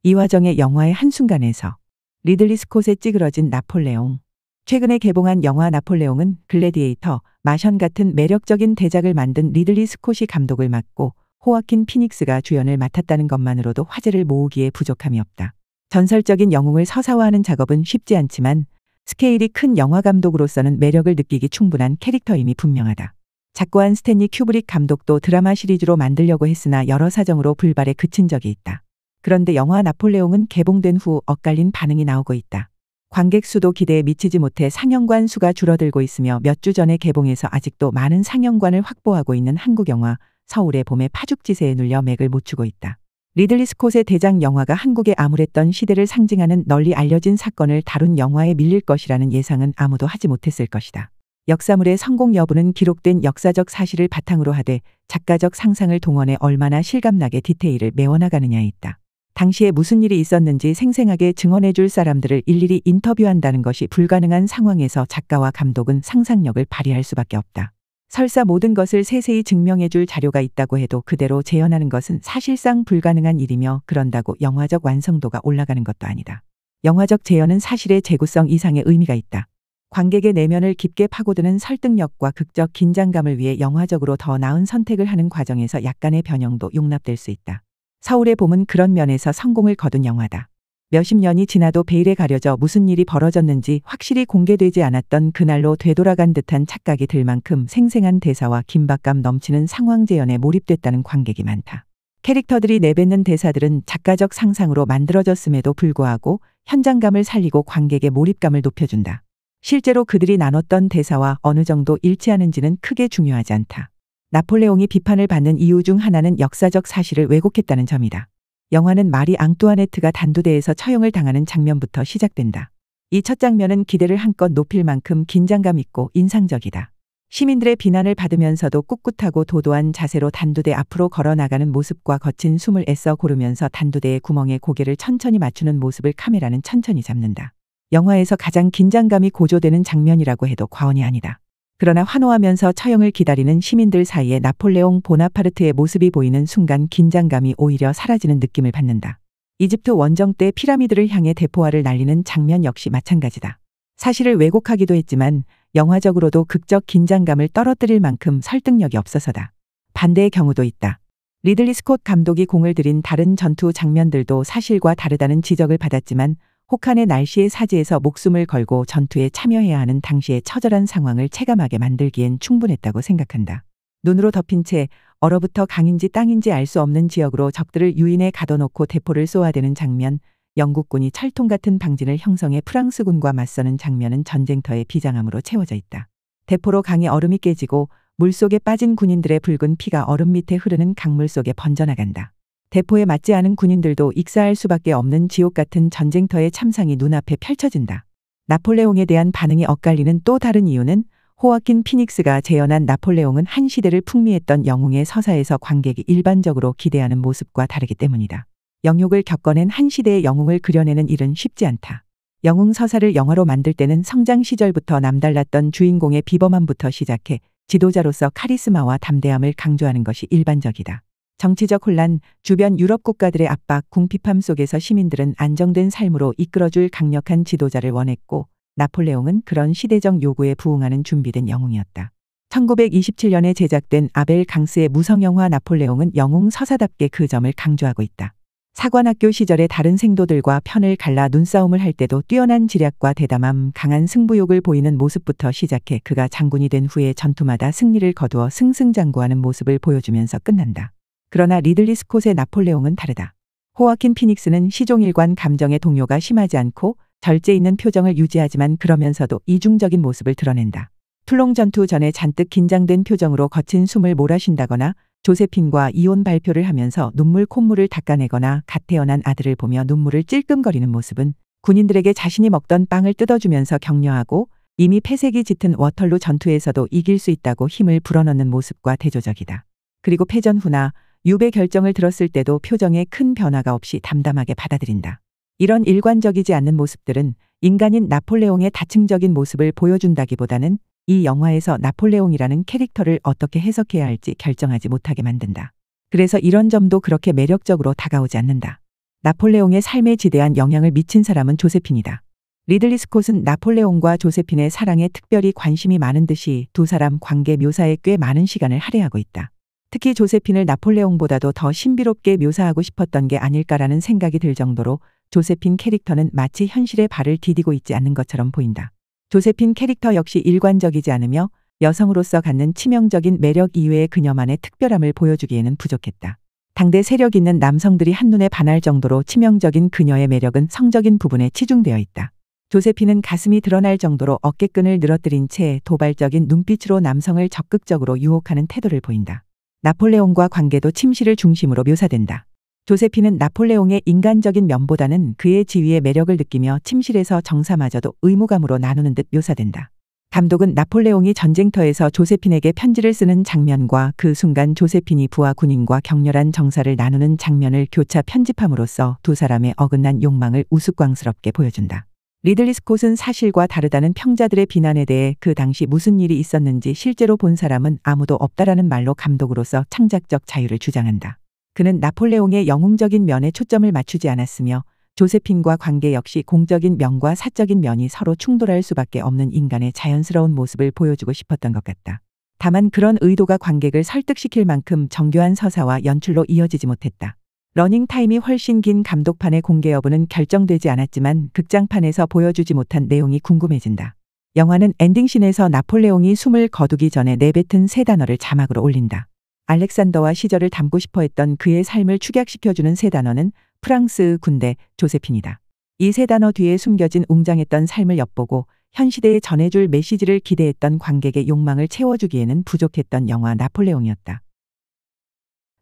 이화정의 영화의 한순간에서 리들리 스콧의 찌그러진 나폴레옹. 최근에 개봉한 영화 나폴레옹은 글래디에이터, 마션 같은 매력적인 대작을 만든 리들리 스콧이 감독을 맡고 호아킨 피닉스가 주연을 맡았다는 것만으로도 화제를 모으기에 부족함이 없다. 전설적인 영웅을 서사화하는 작업은 쉽지 않지만 스케일이 큰 영화 감독으로서는 매력을 느끼기 충분한 캐릭터임이 분명하다. 작고한 스탠리 큐브릭 감독도 드라마 시리즈로 만들려고 했으나 여러 사정으로 불발에 그친 적이 있다. 그런데 영화 나폴레옹은 개봉된 후 엇갈린 반응이 나오고 있다. 관객 수도 기대에 미치지 못해 상영관 수가 줄어들고 있으며 몇 주 전에 개봉해서 아직도 많은 상영관을 확보하고 있는 한국 영화 서울의 봄의 파죽지세에 눌려 맥을 못 추고 있다. 리들리 스콧의 대작 영화가 한국에 암울했던 시대를 상징하는 널리 알려진 사건을 다룬 영화에 밀릴 것이라는 예상은 아무도 하지 못했을 것이다. 역사물의 성공 여부는 기록된 역사적 사실을 바탕으로 하되 작가적 상상을 동원해 얼마나 실감나게 디테일을 메워나가느냐에 있다. 당시에 무슨 일이 있었는지 생생하게 증언해줄 사람들을 일일이 인터뷰한다는 것이 불가능한 상황에서 작가와 감독은 상상력을 발휘할 수밖에 없다. 설사 모든 것을 세세히 증명해줄 자료가 있다고 해도 그대로 재현하는 것은 사실상 불가능한 일이며 그런다고 영화적 완성도가 올라가는 것도 아니다. 영화적 재현은 사실의 재구성 이상의 의미가 있다. 관객의 내면을 깊게 파고드는 설득력과 극적 긴장감을 위해 영화적으로 더 나은 선택을 하는 과정에서 약간의 변형도 용납될 수 있다. 서울의 봄은 그런 면에서 성공을 거둔 영화다. 몇십 년이 지나도 베일에 가려져 무슨 일이 벌어졌는지 확실히 공개되지 않았던 그날로 되돌아간 듯한 착각이 들 만큼 생생한 대사와 긴박감 넘치는 상황 재현에 몰입됐다는 관객이 많다. 캐릭터들이 내뱉는 대사들은 작가적 상상으로 만들어졌음에도 불구하고 현장감을 살리고 관객의 몰입감을 높여준다. 실제로 그들이 나눴던 대사와 어느 정도 일치하는지는 크게 중요하지 않다. 나폴레옹이 비판을 받는 이유 중 하나는 역사적 사실을 왜곡했다는 점이다. 영화는 마리 앙뚜아네트가 단두대에서 처형을 당하는 장면부터 시작된다. 이 첫 장면은 기대를 한껏 높일 만큼 긴장감 있고 인상적이다. 시민들의 비난을 받으면서도 꿋꿋하고 도도한 자세로 단두대 앞으로 걸어나가는 모습과 거친 숨을 애써 고르면서 단두대의 구멍에 고개를 천천히 맞추는 모습을 카메라는 천천히 잡는다. 영화에서 가장 긴장감이 고조되는 장면이라고 해도 과언이 아니다. 그러나 환호하면서 처형을 기다리는 시민들 사이에 나폴레옹 보나파르트의 모습이 보이는 순간 긴장감이 오히려 사라지는 느낌을 받는다. 이집트 원정 때 피라미드를 향해 대포알을 날리는 장면 역시 마찬가지다. 사실을 왜곡하기도 했지만 영화적으로도 극적 긴장감을 떨어뜨릴 만큼 설득력이 없어서다. 반대의 경우도 있다. 리들리 스콧 감독이 공을 들인 다른 전투 장면들도 사실과 다르다는 지적을 받았지만 혹한의 날씨의 사지에서 목숨을 걸고 전투에 참여해야 하는 당시의 처절한 상황을 체감하게 만들기엔 충분했다고 생각한다. 눈으로 덮인 채 얼어붙어 강인지 땅인지 알 수 없는 지역으로 적들을 유인해 가둬놓고 대포를 쏘아대는 장면, 영국군이 철통 같은 방진을 형성해 프랑스군과 맞서는 장면은 전쟁터의 비장함으로 채워져 있다. 대포로 강의 얼음이 깨지고 물속에 빠진 군인들의 붉은 피가 얼음 밑에 흐르는 강물 속에 번져나간다. 대포에 맞지 않은 군인들도 익사할 수밖에 없는 지옥 같은 전쟁터의 참상이 눈앞에 펼쳐진다. 나폴레옹에 대한 반응이 엇갈리는 또 다른 이유는 호아킨 피닉스가 재현한 나폴레옹은 한 시대를 풍미했던 영웅의 서사에서 관객이 일반적으로 기대하는 모습과 다르기 때문이다. 영욕을 겪어낸 한 시대의 영웅을 그려내는 일은 쉽지 않다. 영웅 서사를 영화로 만들 때는 성장 시절부터 남달랐던 주인공의 비범함부터 시작해 지도자로서 카리스마와 담대함을 강조하는 것이 일반적이다. 정치적 혼란, 주변 유럽 국가들의 압박, 궁핍함 속에서 시민들은 안정된 삶으로 이끌어줄 강력한 지도자를 원했고 나폴레옹은 그런 시대적 요구에 부응하는 준비된 영웅이었다. 1927년에 제작된 아벨 강스의 무성영화 나폴레옹은 영웅 서사답게 그 점을 강조하고 있다. 사관학교 시절의 다른 생도들과 편을 갈라 눈싸움을 할 때도 뛰어난 지략과 대담함, 강한 승부욕을 보이는 모습부터 시작해 그가 장군이 된 후에 전투마다 승리를 거두어 승승장구하는 모습을 보여주면서 끝난다. 그러나 리들리 스콧의 나폴레옹은 다르다. 호아킨 피닉스는 시종일관 감정의 동요가 심하지 않고 절제 있는 표정을 유지하지만 그러면서도 이중적인 모습을 드러낸다. 툴롱 전투 전에 잔뜩 긴장된 표정으로 거친 숨을 몰아쉰다거나 조세핀과 이혼 발표를 하면서 눈물 콧물을 닦아내거나 갓 태어난 아들을 보며 눈물을 찔끔거리는 모습은 군인들에게 자신이 먹던 빵을 뜯어주면서 격려하고 이미 패색이 짙은 워털루 전투에서도 이길 수 있다고 힘을 불어넣는 모습과 대조적이다. 그리고 패전 후나 유배 결정을 들었을 때도 표정에 큰 변화가 없이 담담하게 받아들인다. 이런 일관적이지 않는 모습들은 인간인 나폴레옹의 다층적인 모습을 보여준다기보다는 이 영화에서 나폴레옹이라는 캐릭터를 어떻게 해석해야 할지 결정하지 못하게 만든다. 그래서 이런 점도 그렇게 매력적으로 다가오지 않는다. 나폴레옹의 삶에 지대한 영향을 미친 사람은 조세핀이다. 리들리 스콧은 나폴레옹과 조세핀의 사랑에 특별히 관심이 많은 듯이 두 사람 관계 묘사에 꽤 많은 시간을 할애하고 있다. 특히 조세핀을 나폴레옹보다도 더 신비롭게 묘사하고 싶었던 게 아닐까라는 생각이 들 정도로 조세핀 캐릭터는 마치 현실에 발을 디디고 있지 않는 것처럼 보인다. 조세핀 캐릭터 역시 일관적이지 않으며 여성으로서 갖는 치명적인 매력 이외의 그녀만의 특별함을 보여주기에는 부족했다. 당대 세력 있는 남성들이 한눈에 반할 정도로 치명적인 그녀의 매력은 성적인 부분에 치중되어 있다. 조세핀은 가슴이 드러날 정도로 어깨끈을 늘어뜨린 채 도발적인 눈빛으로 남성을 적극적으로 유혹하는 태도를 보인다. 나폴레옹과 관계도 침실을 중심으로 묘사된다. 조세핀은 나폴레옹의 인간적인 면보다는 그의 지위의 매력을 느끼며 침실에서 정사마저도 의무감으로 나누는 듯 묘사된다. 감독은 나폴레옹이 전쟁터에서 조세핀에게 편지를 쓰는 장면과 그 순간 조세핀이 부하 군인과 격렬한 정사를 나누는 장면을 교차 편집함으로써 두 사람의 어긋난 욕망을 우스꽝스럽게 보여준다. 리들리 스콧은 사실과 다르다는 평자들의 비난에 대해 그 당시 무슨 일이 있었는지 실제로 본 사람은 아무도 없다라는 말로 감독으로서 창작적 자유를 주장한다. 그는 나폴레옹의 영웅적인 면에 초점을 맞추지 않았으며 조세핀과 관계 역시 공적인 면과 사적인 면이 서로 충돌할 수밖에 없는 인간의 자연스러운 모습을 보여주고 싶었던 것 같다. 다만 그런 의도가 관객을 설득시킬 만큼 정교한 서사와 연출로 이어지지 못했다. 러닝타임이 훨씬 긴 감독판의 공개 여부는 결정되지 않았지만 극장판에서 보여주지 못한 내용이 궁금해진다. 영화는 엔딩씬에서 나폴레옹이 숨을 거두기 전에 내뱉은 세 단어를 자막으로 올린다. 알렉산더와 시절을 담고 싶어 했던 그의 삶을 축약시켜주는 세 단어는 프랑스, 군대, 조세핀이다. 이 세 단어 뒤에 숨겨진 웅장했던 삶을 엿보고 현 시대에 전해줄 메시지를 기대했던 관객의 욕망을 채워주기에는 부족했던 영화 나폴레옹이었다.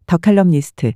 더 칼럼니스트